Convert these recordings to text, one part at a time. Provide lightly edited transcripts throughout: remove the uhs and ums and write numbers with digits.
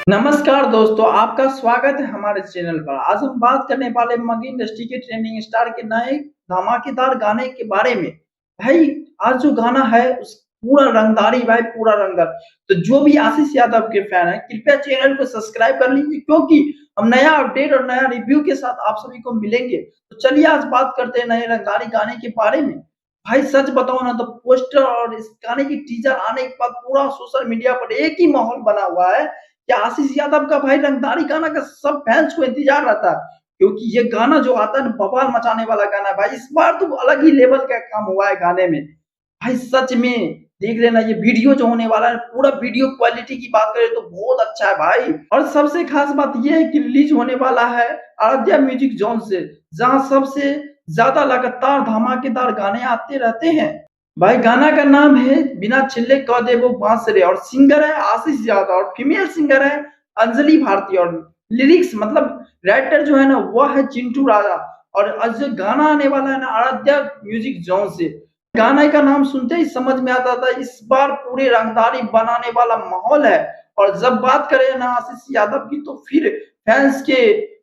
नमस्कार दोस्तों, आपका स्वागत है हमारे चैनल पर। आज हम बात करने वाले मगही इंडस्ट्री के ट्रेंडिंग स्टार के नए धमाकेदार गाने के बारे में। भाई, आज जो गाना है उस पूरा रंगदारी भाई, पूरा रंगदार। तो जो भी आशीष यादव के फैन है, कृपया चैनल को सब्सक्राइब कर लीजिए, क्योंकि हम नया अपडेट और नया रिव्यू के साथ आप सभी को मिलेंगे। तो चलिए आज बात करते हैं नए रंगदारी गाने के बारे में। भाई सच बताओ ना, तो पोस्टर और इस गाने की टीजर आने के बाद पूरा सोशल मीडिया पर एक ही माहौल बना हुआ है कि आशीष यादव का भाई रंगदारी गाना का सब फैंस को इंतजार रहता है, क्योंकि ये गाना जो आता है ना, बवाल मचाने वाला गाना है भाई। इस बार तो अलग ही लेवल का काम हुआ है गाने में। भाई सच में देख लेना, ये वीडियो जो होने वाला है, पूरा वीडियो क्वालिटी की बात करें तो बहुत अच्छा है भाई। और सबसे खास बात ये है कि रिलीज होने वाला है आराध्या म्यूजिक जोन से, जहां सबसे ज्यादा लगातार धमाकेदार गाने आते रहते हैं। भाई गाना का नाम है बिना छिल्ले कह दे वो बांसुरी, और सिंगर है आशीष यादव, और फीमेल सिंगर है अंजलि भारती, और लिरिक्स मतलब राइटर जो है ना वो है चिंटू राजा। और आज जो गाना आने वाला है ना आराध्या म्यूजिक जोन से, गाने का नाम सुनते ही समझ में आता था इस बार पूरे रंगदारी बनाने वाला माहौल है। और जब बात करें ना आशीष यादव की, तो फिर फैंस के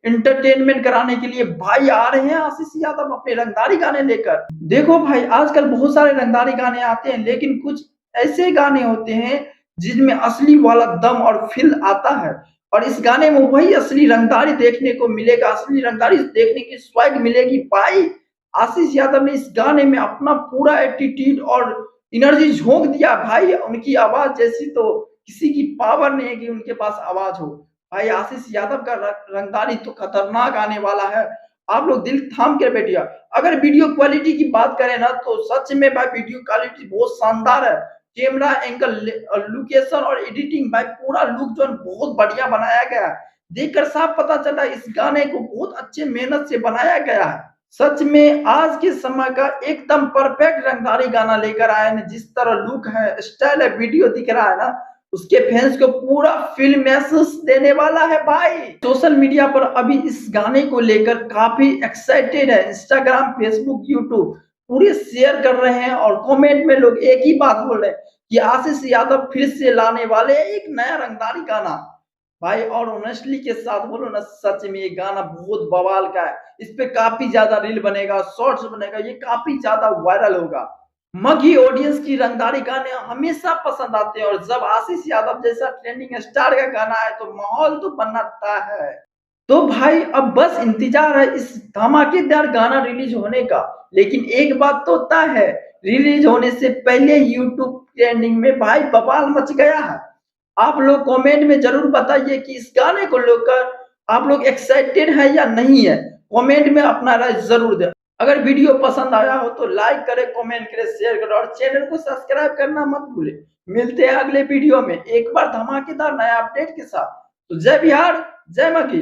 एंटरटेनमेंट कराने के लिए भाई आ रहे हैं आशीष यादव अपने रंगदारी गाने लेकर। देखो भाई, आजकल बहुत सारे रंगदारी गाने आते हैं, लेकिन कुछ ऐसे गाने होते हैं जिनमें असली वाला दम और फील आता है। और इस गाने में वही असली रंगदारी देखने को मिलेगा, असली रंगदारी देखने की स्वैग मिलेगी भाई। आशीष यादव ने इस गाने में अपना पूरा एटीट्यूड और एनर्जी झोंक दिया भाई। उनकी आवाज जैसी तो किसी की पावर नहीं है कि उनके पास आवाज हो। भाई आशीष यादव का रंगदारी तो खतरनाक आने वाला है। आप लोग दिल थाम के बैठिए। अगर वीडियो क्वालिटी की बात करें ना, तो सच में भाई वीडियो क्वालिटी बहुत शानदार है। कैमरा एंगल, लोकेशन और एडिटिंग, भाई पूरा लुक जो है बहुत बढ़िया बनाया गया है। देखकर साफ पता चला इस गाने को बहुत अच्छे मेहनत से बनाया गया है। सच में आज के समय का एकदम परफेक्ट रंगदारी गाना लेकर आए हैं। जिस तरह लुक है, स्टाइल है, वीडियो दिख रहा है ना, उसके फैंस को पूरा फील महसूस देने वाला है भाई। सोशल मीडिया पर अभी इस गाने को लेकर काफी एक्साइटेड है। इंस्टाग्राम, फेसबुक, यूट्यूब पूरे शेयर कर रहे हैं, और कमेंट में लोग एक ही बात बोल रहे हैं कि आशीष यादव फिर से लाने वाले हैं एक नया रंगदारी गाना भाई। और ऑनेस्टली के साथ बोलो ना, सच में ये गाना बहुत बवाल का है। इस पे काफी ज्यादा रील बनेगा, शॉर्ट्स बनेगा, ये काफी ज्यादा वायरल होगा। मगही ऑडियंस की रंगदारी गाने हमेशा पसंद आते हैं, और जब आशीष यादव जैसा ट्रेंडिंग स्टार का गाना है तो माहौल तो बनता है। तो भाई अब बस इंतजार है इस धमाकेदार गाना रिलीज होने का। लेकिन एक बात तो तय है, रिलीज होने से पहले यूट्यूब ट्रेंडिंग में भाई बवाल मच गया है। आप लोग कमेंट में जरूर बताइए कि इस गाने को लेकर आप लोग एक्साइटेड है या नहीं है। कमेंट में अपना राय जरूर दें। अगर वीडियो पसंद आया हो तो लाइक करें, कमेंट करें, शेयर करें, और चैनल को सब्सक्राइब करना मत भूलें। मिलते हैं अगले वीडियो में एक बार धमाकेदार नया अपडेट के साथ। तो जय बिहार, जय मगही।